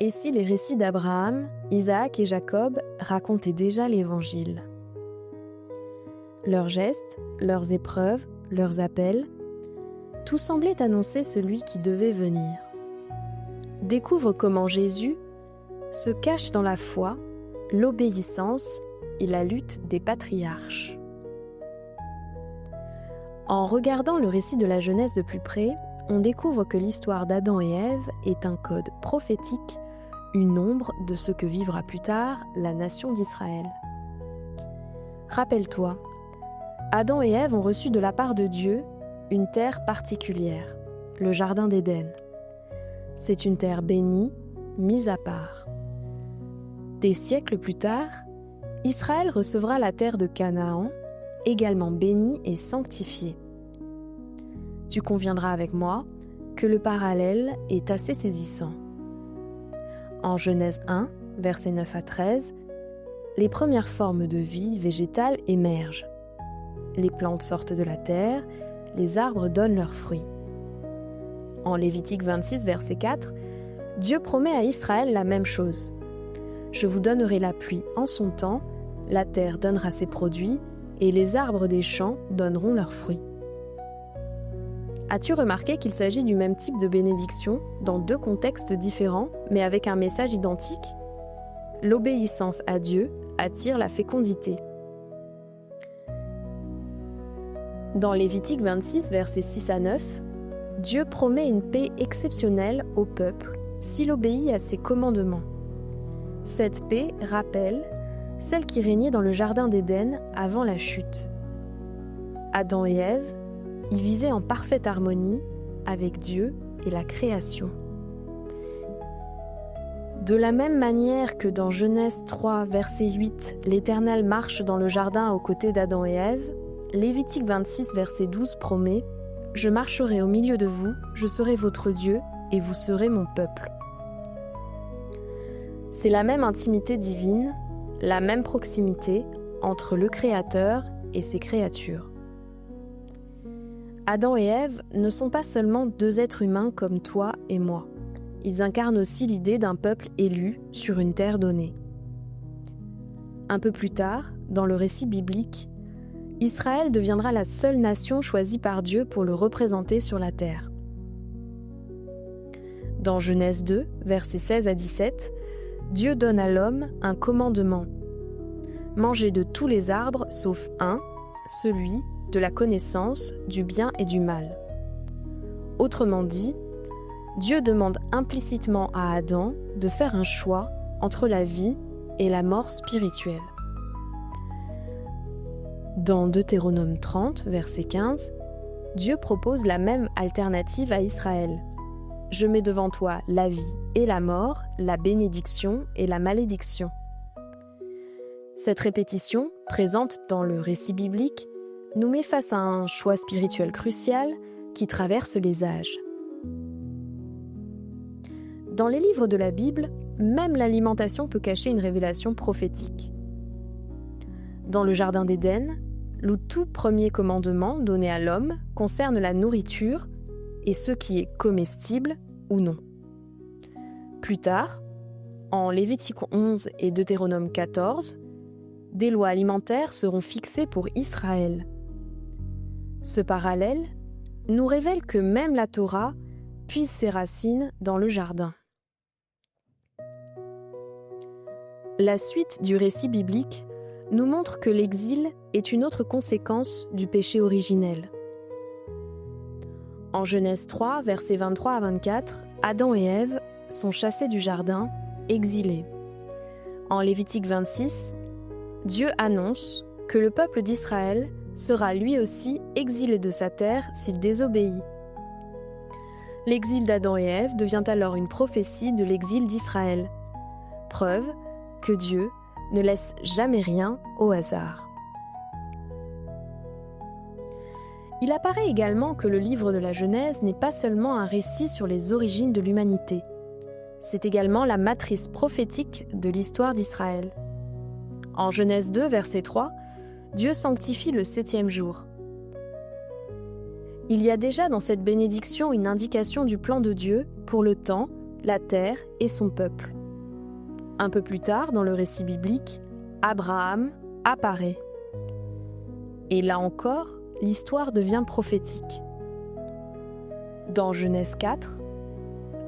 Et si les récits d'Abraham, Isaac et Jacob racontaient déjà l'Évangile? Leurs gestes, leurs épreuves, leurs appels, tout semblait annoncer celui qui devait venir. Découvre comment Jésus se cache dans la foi, l'obéissance et la lutte des patriarches. En regardant le récit de la Genèse de plus près, on découvre que l'histoire d'Adam et Ève est un code prophétique, une ombre de ce que vivra plus tard la nation d'Israël. Rappelle-toi, Adam et Ève ont reçu de la part de Dieu une terre particulière, le Jardin d'Éden. C'est une terre bénie, mise à part. Des siècles plus tard, Israël recevra la terre de Canaan, également bénie et sanctifiée. Tu conviendras avec moi que le parallèle est assez saisissant. En Genèse 1, versets 9 à 13, les premières formes de vie végétale émergent. Les plantes sortent de la terre, les arbres donnent leurs fruits. En Lévitique 26, verset 4, Dieu promet à Israël la même chose. « Je vous donnerai la pluie en son temps, la terre donnera ses produits, et les arbres des champs donneront leurs fruits. » As-tu remarqué qu'il s'agit du même type de bénédiction dans deux contextes différents, mais avec un message identique? L'obéissance à Dieu attire la fécondité. Dans Lévitique 26, versets 6 à 9, Dieu promet une paix exceptionnelle au peuple s'il obéit à ses commandements. Cette paix rappelle celle qui régnait dans le Jardin d'Éden avant la chute. Adam et Ève y vivaient en parfaite harmonie avec Dieu et la création. De la même manière que dans Genèse 3, verset 8, l'Éternel marche dans le jardin aux côtés d'Adam et Ève, Lévitique 26, verset 12 promet « Je marcherai au milieu de vous, je serai votre Dieu, et vous serez mon peuple. » C'est la même intimité divine, la même proximité entre le Créateur et ses créatures. Adam et Ève ne sont pas seulement deux êtres humains comme toi et moi. Ils incarnent aussi l'idée d'un peuple élu sur une terre donnée. Un peu plus tard, dans le récit biblique, Israël deviendra la seule nation choisie par Dieu pour le représenter sur la terre. Dans Genèse 2, versets 16 à 17, Dieu donne à l'homme un commandement. Mangez de tous les arbres sauf un, celui de la connaissance du bien et du mal. Autrement dit, Dieu demande implicitement à Adam de faire un choix entre la vie et la mort spirituelle. Dans Deutéronome 30, verset 15, Dieu propose la même alternative à Israël. « Je mets devant toi la vie et la mort, la bénédiction et la malédiction. » Cette répétition, présente dans le récit biblique, nous met face à un choix spirituel crucial qui traverse les âges. Dans les livres de la Bible, même l'alimentation peut cacher une révélation prophétique. Dans le Jardin d'Éden, le tout premier commandement donné à l'homme concerne la nourriture et ce qui est comestible ou non. Plus tard, en Lévitique 11 et Deutéronome 14, des lois alimentaires seront fixées pour Israël. Ce parallèle nous révèle que même la Torah puise ses racines dans le jardin. La suite du récit biblique nous montre que l'exil est une autre conséquence du péché originel. En Genèse 3, versets 23 à 24, Adam et Ève sont chassés du jardin, exilés. En Lévitique 26, Dieu annonce que le peuple d'Israël sera lui aussi exilé de sa terre s'il désobéit. L'exil d'Adam et Ève devient alors une prophétie de l'exil d'Israël, preuve que Dieu ne laisse jamais rien au hasard. Il apparaît également que le livre de la Genèse n'est pas seulement un récit sur les origines de l'humanité. C'est également la matrice prophétique de l'histoire d'Israël. En Genèse 2, verset 3, Dieu sanctifie le 7e jour. Il y a déjà dans cette bénédiction une indication du plan de Dieu pour le temps la terre et son peuple. Un peu plus tard, dans le récit biblique, Abraham apparaît. Et là encore, l'histoire devient prophétique. Dans Genèse 4,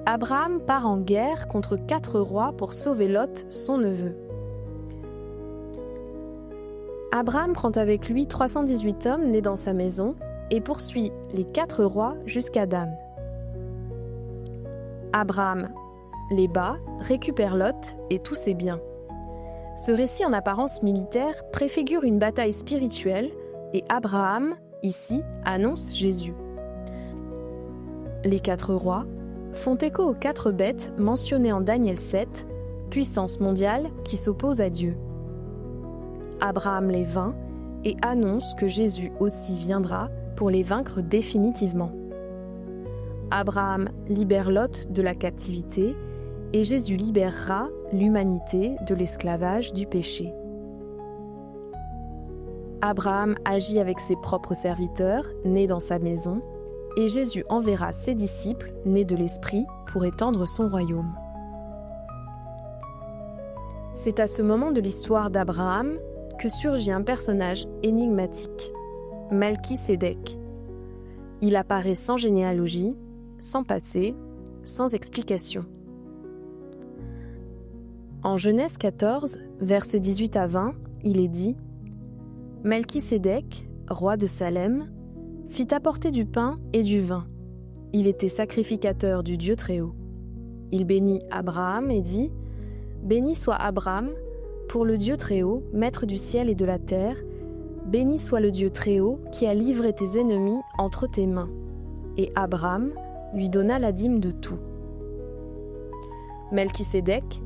Abraham part en guerre contre 4 rois pour sauver Lot, son neveu. Abraham prend avec lui 318 hommes nés dans sa maison et poursuit les 4 rois jusqu'à Dan. Abraham les bat, récupère Lot et tous ses biens. Ce récit en apparence militaire préfigure une bataille spirituelle et Abraham, ici, annonce Jésus. Les 4 rois font écho aux 4 bêtes mentionnées en Daniel 7, puissance mondiale qui s'oppose à Dieu. Abraham les vainc et annonce que Jésus aussi viendra pour les vaincre définitivement. Abraham libère Lot de la captivité et Jésus libérera l'humanité de l'esclavage du péché. Abraham agit avec ses propres serviteurs, nés dans sa maison, et Jésus enverra ses disciples, nés de l'Esprit, pour étendre son royaume. C'est à ce moment de l'histoire d'Abraham que surgit un personnage énigmatique, Melchisédek. Il apparaît sans généalogie, sans passé, sans explication. En Genèse 14, versets 18 à 20, il est dit « Melchisédek, roi de Salem, fit apporter du pain et du vin. Il était sacrificateur du Dieu Très-Haut. Il bénit Abraham et dit « Béni soit Abraham, pour le Dieu Très-Haut, maître du ciel et de la terre, béni soit le Dieu Très-Haut qui a livré tes ennemis entre tes mains. » Et Abraham lui donna la dîme de tout. Melchisédek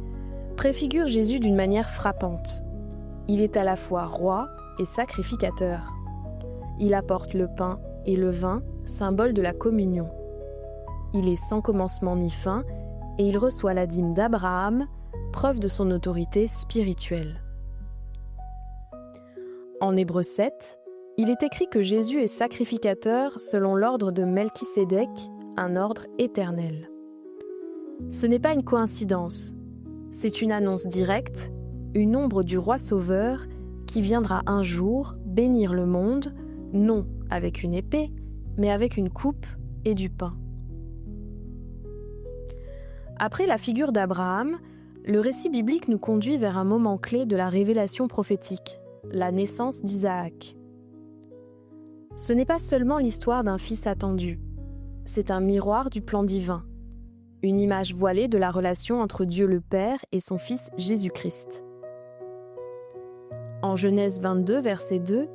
préfigure Jésus d'une manière frappante. Il est à la fois roi et sacrificateur. Il apporte le pain et le vin, symbole de la communion. Il est sans commencement ni fin et il reçoit la dîme d'Abraham, preuve de son autorité spirituelle. En Hébreux 7, il est écrit que Jésus est sacrificateur selon l'ordre de Melchisédek, un ordre éternel. Ce n'est pas une coïncidence, c'est une annonce directe, une ombre du roi sauveur qui viendra un jour bénir le monde, non avec une épée, mais avec une coupe et du pain. Après la figure d'Abraham, le récit biblique nous conduit vers un moment clé de la révélation prophétique, la naissance d'Isaac. Ce n'est pas seulement l'histoire d'un fils attendu, c'est un miroir du plan divin, une image voilée de la relation entre Dieu le Père et son Fils Jésus-Christ. En Genèse 22, verset 2,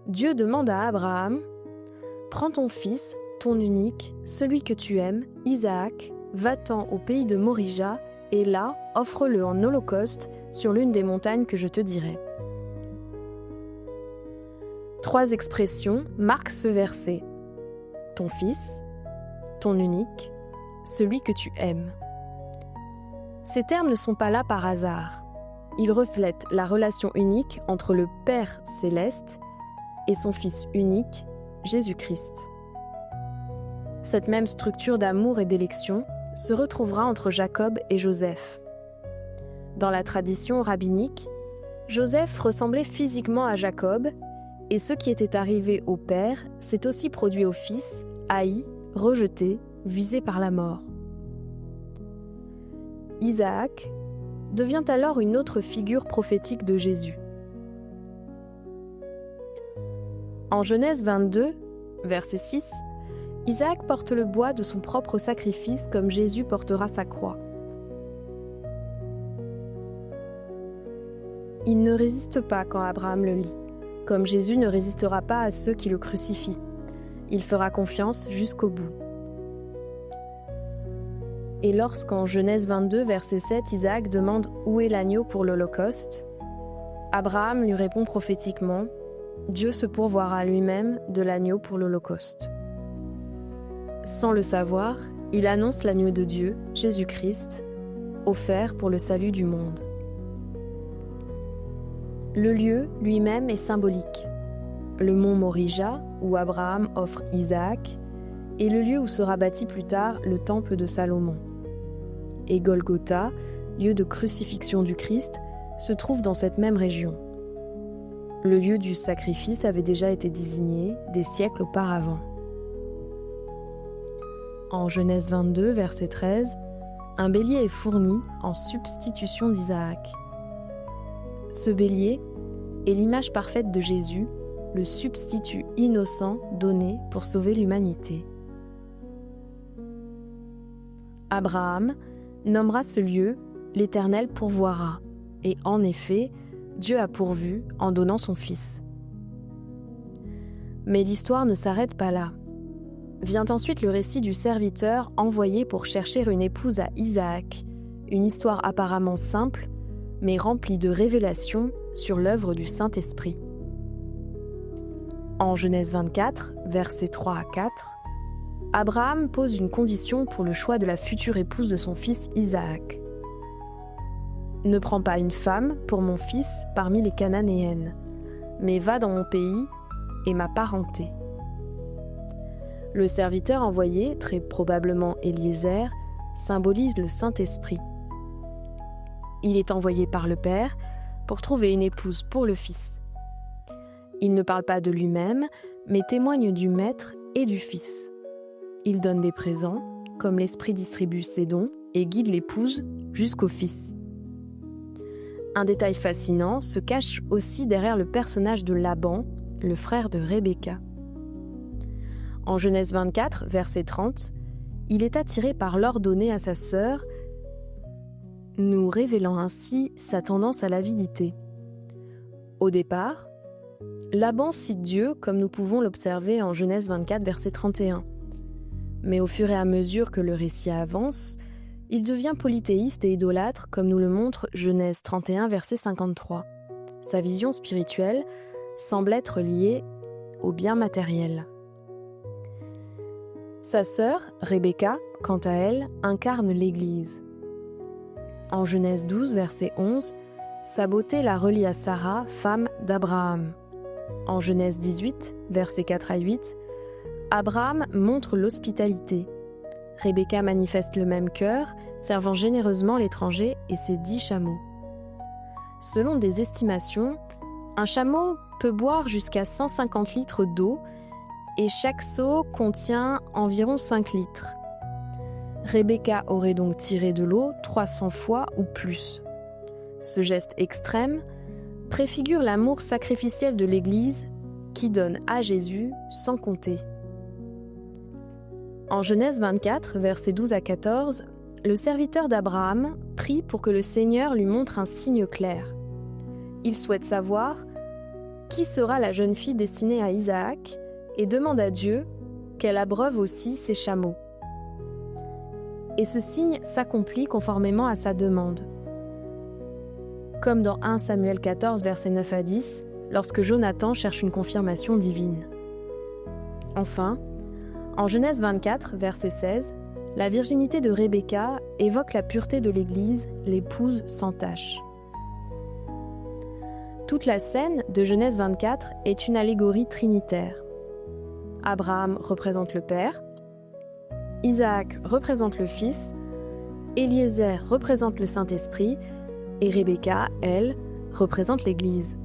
Dieu demande à Abraham « Prends ton fils, ton unique, celui que tu aimes, Isaac, va-t'en au pays de Morija, et là, offre-le en holocauste sur l'une des montagnes que je te dirai. » 3 expressions marquent ce verset. Ton fils, ton unique, celui que tu aimes. Ces termes ne sont pas là par hasard. Ils reflètent la relation unique entre le Père céleste et son Fils unique, Jésus-Christ. Cette même structure d'amour et d'élection se retrouvera entre Jacob et Joseph. Dans la tradition rabbinique, Joseph ressemblait physiquement à Jacob, et ce qui était arrivé au Père s'est aussi produit au Fils, haï, rejeté, visé par la mort. Isaac devient alors une autre figure prophétique de Jésus. En Genèse 22, verset 6, Isaac porte le bois de son propre sacrifice comme Jésus portera sa croix. Il ne résiste pas quand Abraham le lit, comme Jésus ne résistera pas à ceux qui le crucifient. Il fera confiance jusqu'au bout. Et lorsqu'en Genèse 22, verset 7, Isaac demande « Où est l'agneau pour l'Holocauste ?», Abraham lui répond prophétiquement « Dieu se pourvoira lui-même de l'agneau pour l'Holocauste ». Sans le savoir, il annonce l'agneau de Dieu, Jésus-Christ, offert pour le salut du monde. Le lieu lui-même est symbolique. Le mont Morija, où Abraham offre Isaac, est le lieu où sera bâti plus tard le temple de Salomon. et Golgotha, lieu de crucifixion du Christ, se trouvent dans cette même région. Le lieu du sacrifice avait déjà été désigné des siècles auparavant. En Genèse 22, verset 13, un bélier est fourni en substitution d'Isaac. Ce bélier est l'image parfaite de Jésus, le substitut innocent donné pour sauver l'humanité. Abraham nommera ce lieu « l'Éternel pourvoira », et en effet, Dieu a pourvu en donnant son fils. Mais l'histoire ne s'arrête pas là. Vient ensuite le récit du serviteur envoyé pour chercher une épouse à Isaac, une histoire apparemment simple, mais remplie de révélations sur l'œuvre du Saint-Esprit. En Genèse 24, versets 3 à 4, Abraham pose une condition pour le choix de la future épouse de son fils Isaac. « Ne prends pas une femme pour mon fils parmi les Cananéennes, mais va dans mon pays et ma parenté. » Le serviteur envoyé, très probablement Éliézer, symbolise le Saint-Esprit. Il est envoyé par le Père pour trouver une épouse pour le Fils. Il ne parle pas de lui-même, mais témoigne du Maître et du Fils. Il donne des présents, comme l'Esprit distribue ses dons et guide l'épouse jusqu'au Fils. Un détail fascinant se cache aussi derrière le personnage de Laban, le frère de Rebecca. En Genèse 24, verset 30, il est attiré par l'or donné à sa sœur, nous révélant ainsi sa tendance à l'avidité. Au départ, Laban cite Dieu comme nous pouvons l'observer en Genèse 24, verset 31. Mais au fur et à mesure que le récit avance, il devient polythéiste et idolâtre comme nous le montre Genèse 31, verset 53. Sa vision spirituelle semble être liée au bien matériel. Sa sœur, Rebecca, quant à elle, incarne l'Église. En Genèse 12, verset 11, sa beauté la relie à Sarah, femme d'Abraham. En Genèse 18, versets 4 à 8, Abraham montre l'hospitalité. Rebecca manifeste le même cœur, servant généreusement l'étranger et ses 10 chameaux. Selon des estimations, un chameau peut boire jusqu'à 150 litres d'eau et chaque seau contient environ 5 litres. Rebecca aurait donc tiré de l'eau 300 fois ou plus. Ce geste extrême préfigure l'amour sacrificiel de l'Église qui donne à Jésus sans compter. En Genèse 24, versets 12 à 14, le serviteur d'Abraham prie pour que le Seigneur lui montre un signe clair. Il souhaite savoir qui sera la jeune fille destinée à Isaac et demande à Dieu qu'elle abreuve aussi ses chameaux. Et ce signe s'accomplit conformément à sa demande. Comme dans 1 Samuel 14, versets 9 à 10, lorsque Jonathan cherche une confirmation divine. Enfin, en Genèse 24, verset 16, la virginité de Rebecca évoque la pureté de l'Église, l'épouse sans tache. Toute la scène de Genèse 24 est une allégorie trinitaire. Abraham représente le Père, Isaac représente le Fils, Éliézer représente le Saint-Esprit et Rebecca, elle, représente l'Église.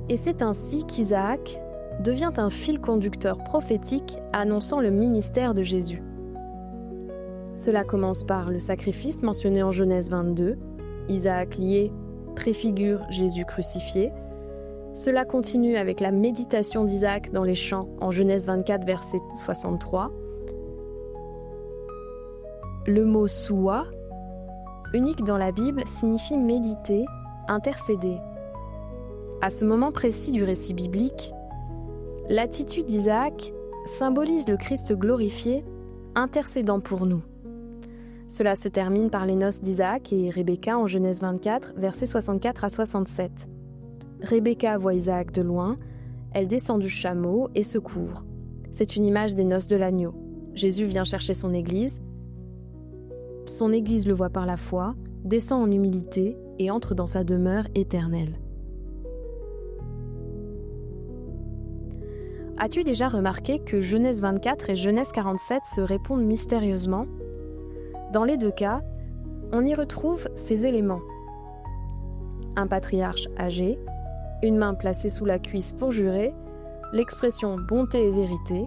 Et c'est ainsi qu'Isaac devient un fil conducteur prophétique annonçant le ministère de Jésus. Cela commence par le sacrifice mentionné en Genèse 22, Isaac lié préfigure Jésus crucifié. Cela continue avec la méditation d'Isaac dans les champs en Genèse 24, verset 63. Le mot « soua », unique dans la Bible, signifie méditer, intercéder. À ce moment précis du récit biblique, l'attitude d'Isaac symbolise le Christ glorifié, intercédant pour nous. Cela se termine par les noces d'Isaac et Rebecca en Genèse 24, versets 64 à 67. Rebecca voit Isaac de loin, elle descend du chameau et se couvre. C'est une image des noces de l'agneau. Jésus vient chercher son Église. Son Église le voit par la foi, descend en humilité et entre dans sa demeure éternelle. As-tu déjà remarqué que Genèse 24 et Genèse 47 se répondent mystérieusement ? Dans les deux cas, on y retrouve ces éléments. Un patriarche âgé, une main placée sous la cuisse pour jurer, l'expression bonté et vérité,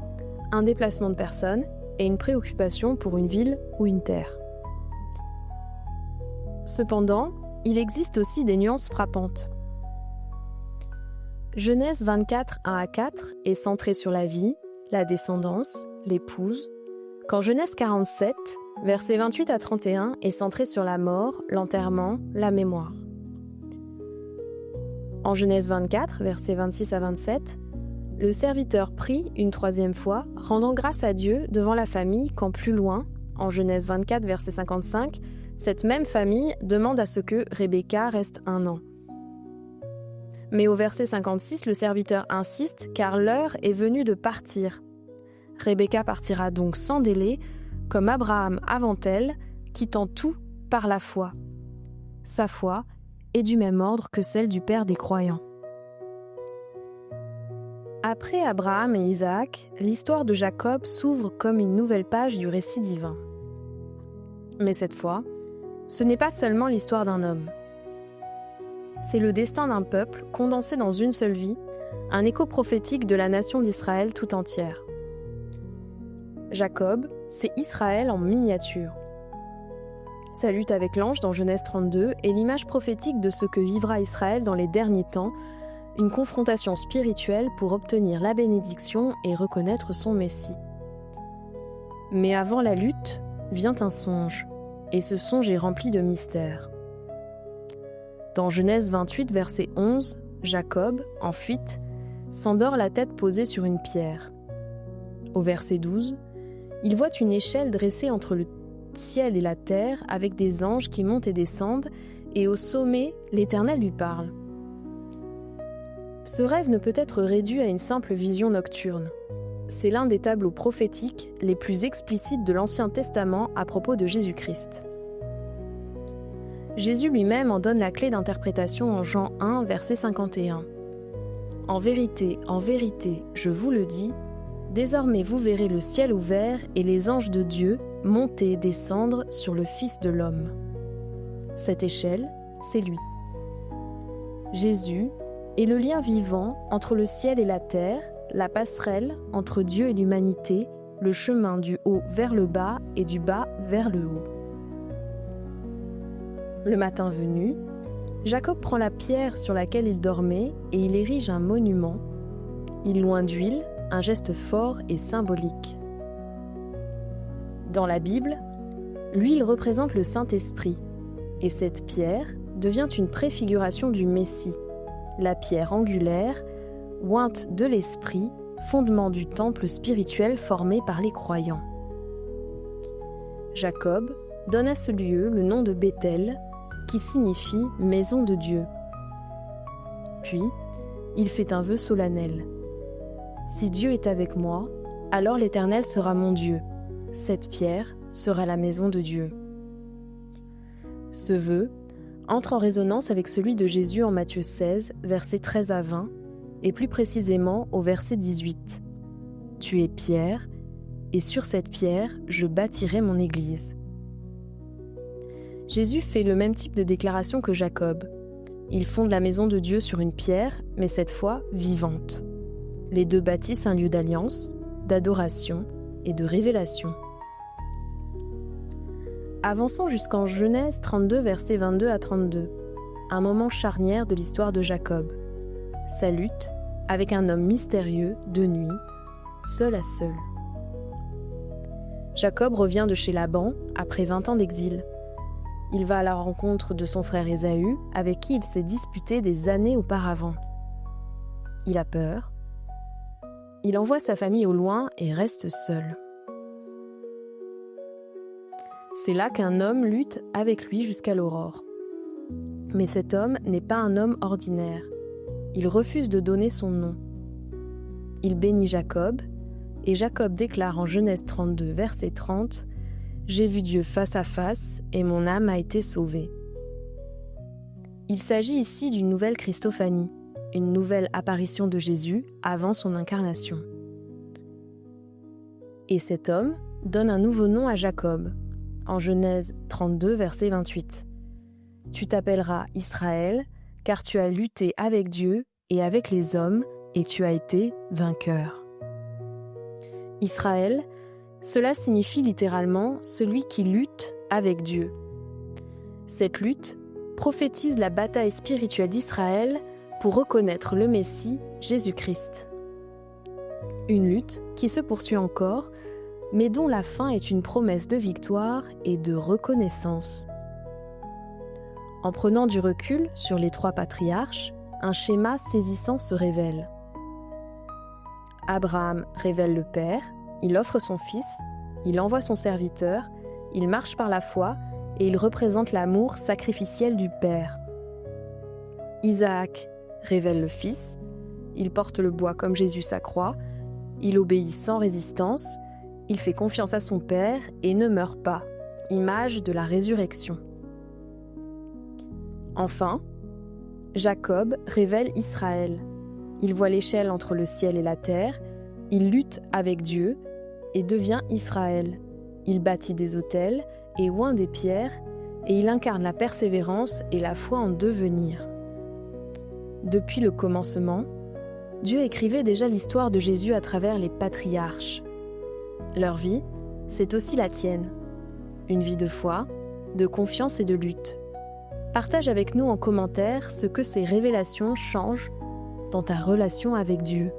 un déplacement de personne et une préoccupation pour une ville ou une terre. Cependant, il existe aussi des nuances frappantes. Genèse 24, 1 à 4 est centré sur la vie, la descendance, l'épouse, quand Genèse 47, versets 28 à 31 est centré sur la mort, l'enterrement, la mémoire. En Genèse 24, versets 26 à 27, le serviteur prie une troisième fois, rendant grâce à Dieu devant la famille quand plus loin, en Genèse 24, verset 55, cette même famille demande à ce que Rebecca reste 1 an. Mais au verset 56, le serviteur insiste car l'heure est venue de partir. Rebecca partira donc sans délai, comme Abraham avant elle, quittant tout par la foi. Sa foi est du même ordre que celle du père des croyants. Après Abraham et Isaac, l'histoire de Jacob s'ouvre comme une nouvelle page du récit divin. Mais cette fois, ce n'est pas seulement l'histoire d'un homme. C'est le destin d'un peuple condensé dans une seule vie, un écho prophétique de la nation d'Israël tout entière. Jacob, c'est Israël en miniature. Sa lutte avec l'ange dans Genèse 32 est l'image prophétique de ce que vivra Israël dans les derniers temps, une confrontation spirituelle pour obtenir la bénédiction et reconnaître son Messie. Mais avant la lutte, vient un songe, et ce songe est rempli de mystères. Dans Genèse 28, verset 11, Jacob, en fuite, s'endort la tête posée sur une pierre. Au verset 12, il voit une échelle dressée entre le ciel et la terre avec des anges qui montent et descendent, et au sommet, l'Éternel lui parle. Ce rêve ne peut être réduit à une simple vision nocturne. C'est l'un des tableaux prophétiques les plus explicites de l'Ancien Testament à propos de Jésus-Christ. Jésus lui-même en donne la clé d'interprétation en Jean 1, verset 51. « En vérité, je vous le dis, désormais vous verrez le ciel ouvert et les anges de Dieu monter et descendre sur le Fils de l'homme. » Cette échelle, c'est lui. Jésus est le lien vivant entre le ciel et la terre, la passerelle entre Dieu et l'humanité, le chemin du haut vers le bas et du bas vers le haut. Le matin venu, Jacob prend la pierre sur laquelle il dormait et il érige un monument. Il loint d'huile, un geste fort et symbolique. Dans la Bible, l'huile représente le Saint-Esprit, et cette pierre devient une préfiguration du Messie, la pierre angulaire, ointe de l'Esprit, fondement du temple spirituel formé par les croyants. Jacob donne à ce lieu le nom de Béthel, qui signifie « maison de Dieu ». Puis, il fait un vœu solennel. « Si Dieu est avec moi, alors l'Éternel sera mon Dieu. Cette pierre sera la maison de Dieu. » Ce vœu entre en résonance avec celui de Jésus en Matthieu 16, versets 13 à 20, et plus précisément au verset 18. « Tu es pierre, et sur cette pierre, je bâtirai mon Église. » Jésus fait le même type de déclaration que Jacob. Il fonde la maison de Dieu sur une pierre, mais cette fois vivante. Les deux bâtissent un lieu d'alliance, d'adoration et de révélation. Avançons jusqu'en Genèse 32, versets 22 à 32, un moment charnière de l'histoire de Jacob. Sa lutte avec un homme mystérieux de nuit, seul à seul. Jacob revient de chez Laban après 20 ans d'exil. Il va à la rencontre de son frère Ésaü, avec qui il s'est disputé des années auparavant. Il a peur. Il envoie sa famille au loin et reste seul. C'est là qu'un homme lutte avec lui jusqu'à l'aurore. Mais cet homme n'est pas un homme ordinaire. Il refuse de donner son nom. Il bénit Jacob, et Jacob déclare en Genèse 32, verset 30, « J'ai vu Dieu face à face, et mon âme a été sauvée. » Il s'agit ici d'une nouvelle Christophanie, une nouvelle apparition de Jésus avant son incarnation. Et cet homme donne un nouveau nom à Jacob. en Genèse 32, verset 28. Tu t'appelleras Israël, car tu as lutté avec Dieu et avec les hommes, et tu as été vainqueur. Israël, cela signifie littéralement celui qui lutte avec Dieu. Cette lutte prophétise la bataille spirituelle d'Israël pour reconnaître le Messie, Jésus-Christ. Une lutte qui se poursuit encore, mais dont la fin est une promesse de victoire et de reconnaissance. En prenant du recul sur les 3 patriarches, un schéma saisissant se révèle. Abraham révèle le Père, il offre son Fils, il envoie son serviteur, il marche par la foi et il représente l'amour sacrificiel du Père. Isaac révèle le Fils, il porte le bois comme Jésus sa croix, il obéit sans résistance, il fait confiance à son Père et ne meurt pas, image de la résurrection. Enfin, Jacob révèle Israël. Il voit l'échelle entre le ciel et la terre, il lutte avec Dieu et devient Israël. Il bâtit des autels et oint des pierres et il incarne la persévérance et la foi en devenir. Depuis le commencement, Dieu écrivait déjà l'histoire de Jésus à travers les patriarches. Leur vie, c'est aussi la tienne. Une vie de foi, de confiance et de lutte. Partage avec nous en commentaire ce que ces révélations changent dans ta relation avec Dieu.